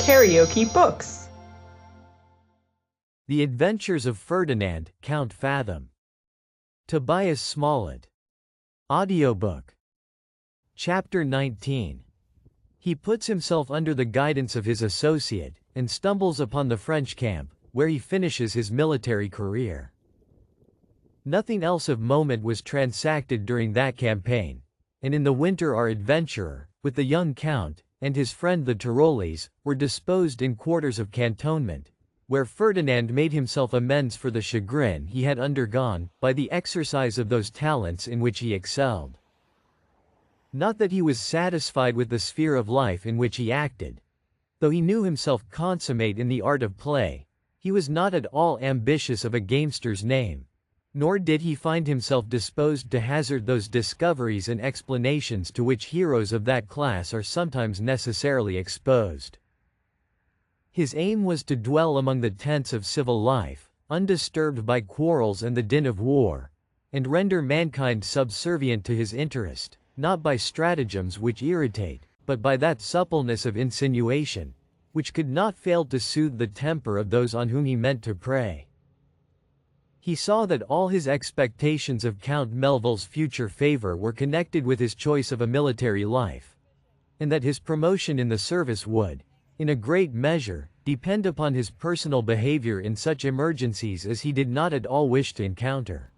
KaraokeBooks. The Adventures of Ferdinand, Count Fathom. Tobias Smollett. Audiobook. Chapter 19. He puts himself under the guidance of his associate, and stumbles upon the French camp, where he finishes his military career. Nothing else of moment was transacted during that campaign, and in the winter our adventurer, with the young count, and his friend the Tyrolees, were disposed in quarters of cantonment, where Ferdinand made himself amends for the chagrin he had undergone, by the exercise of those talents in which he excelled. Not that he was satisfied with the sphere of life in which he acted. Though he knew himself consummate in the art of play, he was not at all ambitious of a gamester's name, nor did he find himself disposed to hazard those discoveries and explanations to which heroes of that class are sometimes necessarily exposed. His aim was to dwell among the tents of civil life, undisturbed by quarrels and the din of war, and render mankind subservient to his interest, not by stratagems which irritate, but by that suppleness of insinuation, which could not fail to soothe the temper of those on whom he meant to prey. He saw that all his expectations of Count Melville's future favor were connected with his choice of a military life, and that his promotion in the service would, in a great measure, depend upon his personal behavior in such emergencies as he did not at all wish to encounter.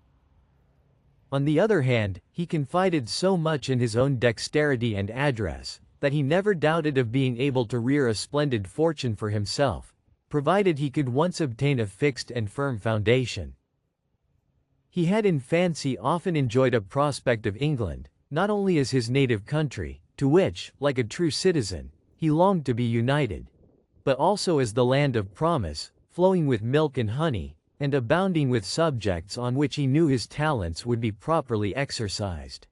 On the other hand, he confided so much in his own dexterity and address, that he never doubted of being able to rear a splendid fortune for himself, provided he could once obtain a fixed and firm foundation. He had in fancy often enjoyed a prospect of England, not only as his native country, to which, like a true citizen, he longed to be united, but also as the land of promise, flowing with milk and honey, and abounding with subjects on which he knew his talents would be properly exercised.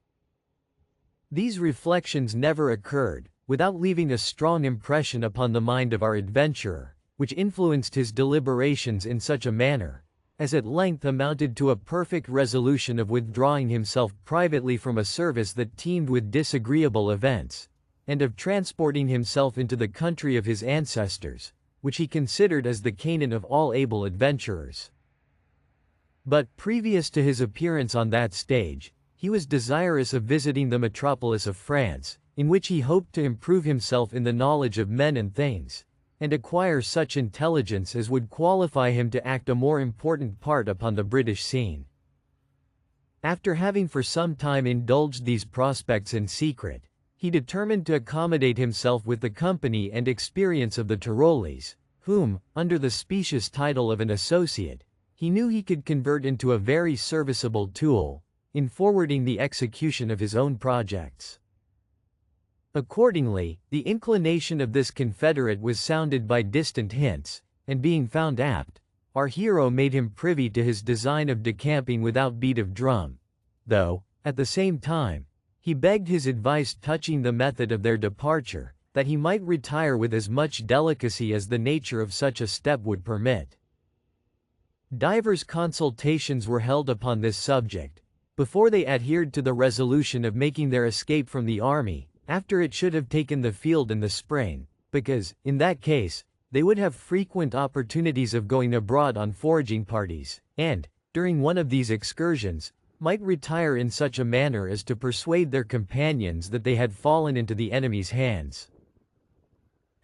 These reflections never occurred, without leaving a strong impression upon the mind of our adventurer, which influenced his deliberations in such a manner, as at length amounted to a perfect resolution of withdrawing himself privately from a service that teemed with disagreeable events, and of transporting himself into the country of his ancestors, which he considered as the Canaan of all able adventurers. But, previous to his appearance on that stage, he was desirous of visiting the metropolis of France, in which he hoped to improve himself in the knowledge of men and things, and acquire such intelligence as would qualify him to act a more important part upon the British scene. After having for some time indulged these prospects in secret, he determined to accommodate himself with the company and experience of the Tyrolees, whom, under the specious title of an associate, he knew he could convert into a very serviceable tool, in forwarding the execution of his own projects. Accordingly, the inclination of this confederate was sounded by distant hints, and being found apt, our hero made him privy to his design of decamping without beat of drum, though, at the same time, he begged his advice touching the method of their departure, that he might retire with as much delicacy as the nature of such a step would permit. Divers consultations were held upon this subject, before they adhered to the resolution of making their escape from the army, after it should have taken the field in the spring, because, in that case, they would have frequent opportunities of going abroad on foraging parties, and, during one of these excursions, might retire in such a manner as to persuade their companions that they had fallen into the enemy's hands.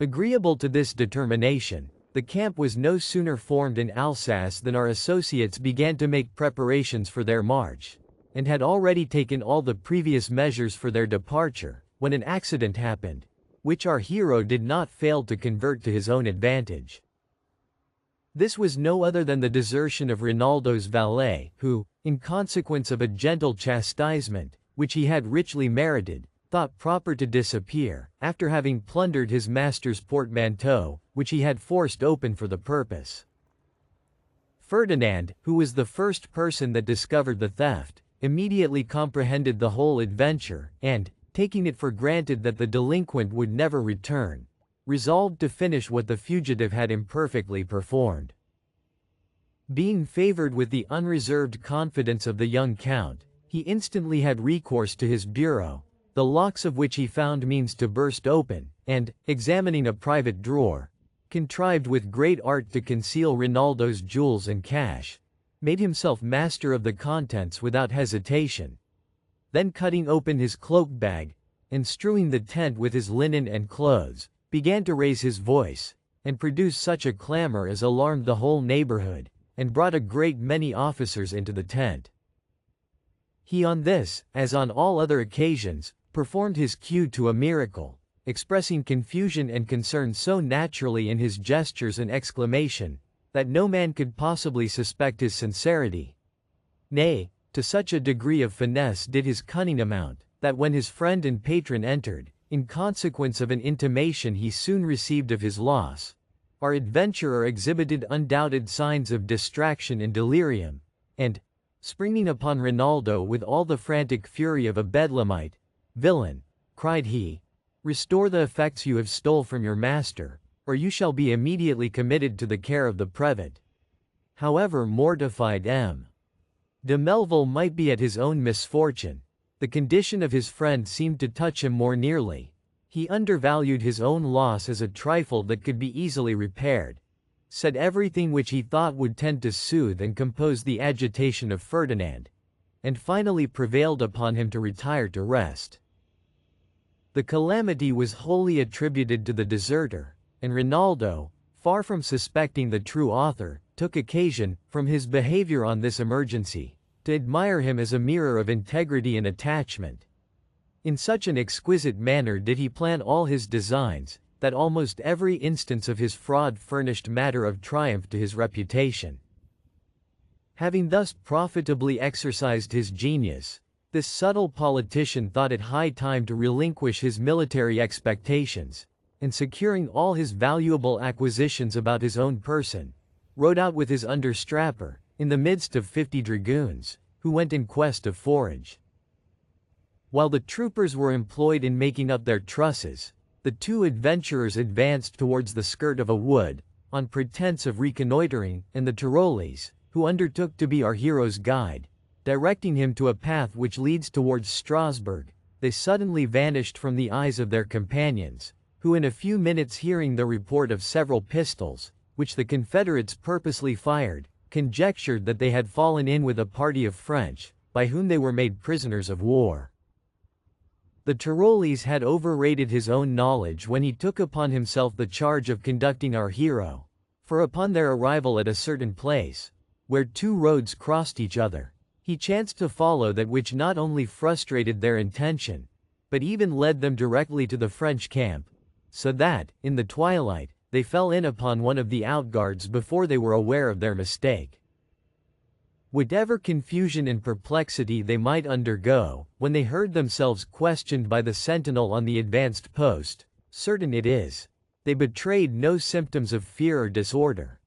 Agreeable to this determination, the camp was no sooner formed in Alsace than our associates began to make preparations for their march, and had already taken all the previous measures for their departure, when an accident happened, which our hero did not fail to convert to his own advantage. This was no other than the desertion of Rinaldo's valet, who, in consequence of a gentle chastisement, which he had richly merited, thought proper to disappear, after having plundered his master's portmanteau, which he had forced open for the purpose. Ferdinand, who was the first person that discovered the theft, immediately comprehended the whole adventure, and, taking it for granted that the delinquent would never return, resolved to finish what the fugitive had imperfectly performed. Being favored with the unreserved confidence of the young count, he instantly had recourse to his bureau, the locks of which he found means to burst open, and, examining a private drawer, contrived with great art to conceal Rinaldo's jewels and cash, made himself master of the contents without hesitation. Then cutting open his cloak bag, and strewing the tent with his linen and clothes, began to raise his voice, and produce such a clamor as alarmed the whole neighborhood, and brought a great many officers into the tent. He on this, as on all other occasions, performed his cue to a miracle, expressing confusion and concern so naturally in his gestures and exclamation, that no man could possibly suspect his sincerity. Nay, to such a degree of finesse did his cunning amount, that when his friend and patron entered, in consequence of an intimation he soon received of his loss, our adventurer exhibited undoubted signs of distraction and delirium, and, springing upon Rinaldo with all the frantic fury of a bedlamite, "Villain," cried he, "restore the effects you have stole from your master, or you shall be immediately committed to the care of the Brevet." However mortified M. de Melville might be at his own misfortune, the condition of his friend seemed to touch him more nearly. He undervalued his own loss as a trifle that could be easily repaired, said everything which he thought would tend to soothe and compose the agitation of Ferdinand, and finally prevailed upon him to retire to rest. The calamity was wholly attributed to the deserter, and Rinaldo, far from suspecting the true author, took occasion, from his behavior on this emergency, to admire him as a mirror of integrity and attachment. In such an exquisite manner did he plan all his designs, that almost every instance of his fraud furnished matter of triumph to his reputation. Having thus profitably exercised his genius, this subtle politician thought it high time to relinquish his military expectations, and securing all his valuable acquisitions about his own person, rode out with his understrapper, in the midst of 50 dragoons, who went in quest of forage. While the troopers were employed in making up their trusses, the two adventurers advanced towards the skirt of a wood, on pretense of reconnoitering, and the Tyrolees, who undertook to be our hero's guide, directing him to a path which leads towards Strasbourg, they suddenly vanished from the eyes of their companions, who in a few minutes hearing the report of several pistols, which the Confederates purposely fired, conjectured that they had fallen in with a party of French, by whom they were made prisoners of war. The Tyrolees had overrated his own knowledge when he took upon himself the charge of conducting our hero, for upon their arrival at a certain place, where two roads crossed each other, he chanced to follow that which not only frustrated their intention, but even led them directly to the French camp, so that, in the twilight, they fell in upon one of the outguards before they were aware of their mistake. Whatever confusion and perplexity they might undergo, when they heard themselves questioned by the sentinel on the advanced post, certain it is, they betrayed no symptoms of fear or disorder.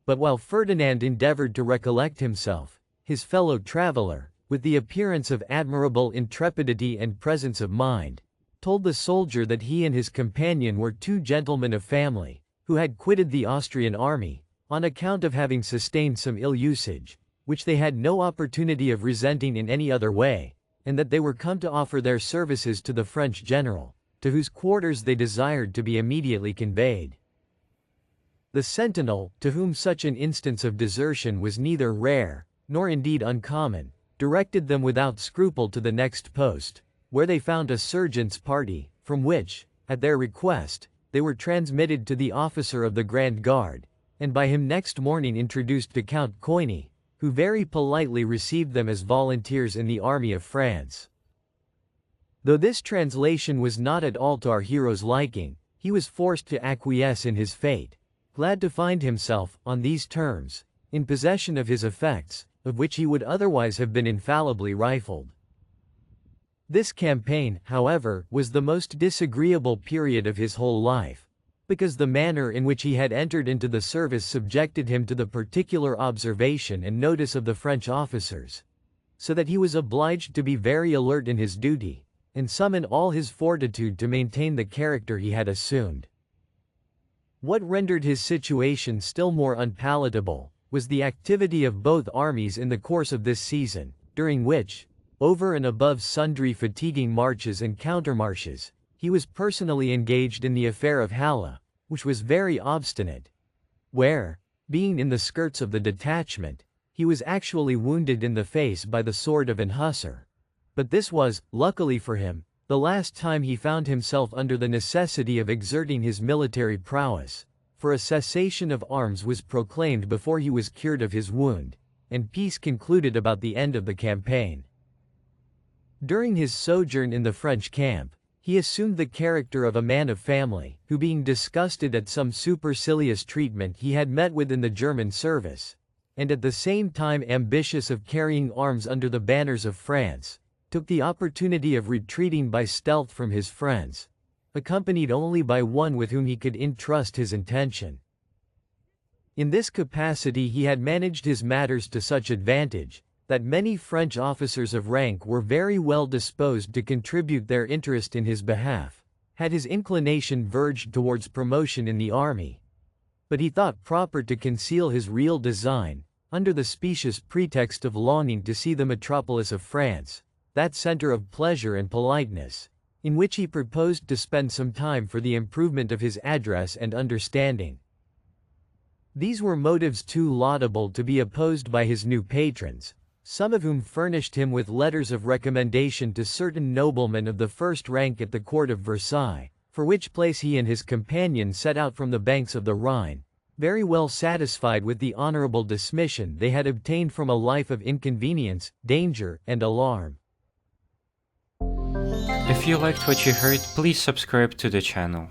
But while Ferdinand endeavored to recollect himself, his fellow traveler, with the appearance of admirable intrepidity and presence of mind, told the soldier that he and his companion were two gentlemen of family, who had quitted the Austrian army, on account of having sustained some ill usage, which they had no opportunity of resenting in any other way, and that they were come to offer their services to the French general, to whose quarters they desired to be immediately conveyed. The sentinel, to whom such an instance of desertion was neither rare, nor indeed uncommon, directed them without scruple to the next post, where they found a sergeant's party, from which, at their request, they were transmitted to the officer of the Grand Guard, and by him next morning introduced to Count Coigny, who very politely received them as volunteers in the army of France. Though this translation was not at all to our hero's liking, he was forced to acquiesce in his fate, glad to find himself, on these terms, in possession of his effects, of which he would otherwise have been infallibly rifled. This campaign, however, was the most disagreeable period of his whole life, because the manner in which he had entered into the service subjected him to the particular observation and notice of the French officers, so that he was obliged to be very alert in his duty, and summon all his fortitude to maintain the character he had assumed. What rendered his situation still more unpalatable, was the activity of both armies in the course of this season, during which, over and above sundry fatiguing marches and countermarches, he was personally engaged in the affair of Halle, which was very obstinate, where, being in the skirts of the detachment, he was actually wounded in the face by the sword of an hussar. But this was, luckily for him, the last time he found himself under the necessity of exerting his military prowess, for a cessation of arms was proclaimed before he was cured of his wound, and peace concluded about the end of the campaign. During his sojourn in the French camp, he assumed the character of a man of family, who being disgusted at some supercilious treatment he had met with in the German service, and at the same time ambitious of carrying arms under the banners of France, took the opportunity of retreating by stealth from his friends, accompanied only by one with whom he could entrust his intention. In this capacity he had managed his matters to such advantage, that many French officers of rank were very well disposed to contribute their interest in his behalf, had his inclination verged towards promotion in the army. But he thought proper to conceal his real design, under the specious pretext of longing to see the metropolis of France, that center of pleasure and politeness, in which he proposed to spend some time for the improvement of his address and understanding. These were motives too laudable to be opposed by his new patrons, some of whom furnished him with letters of recommendation to certain noblemen of the first rank at the court of Versailles, for which place he and his companion set out from the banks of the Rhine, very well satisfied with the honorable dismission they had obtained from a life of inconvenience, danger, and alarm. If you liked what you heard, please subscribe to the channel.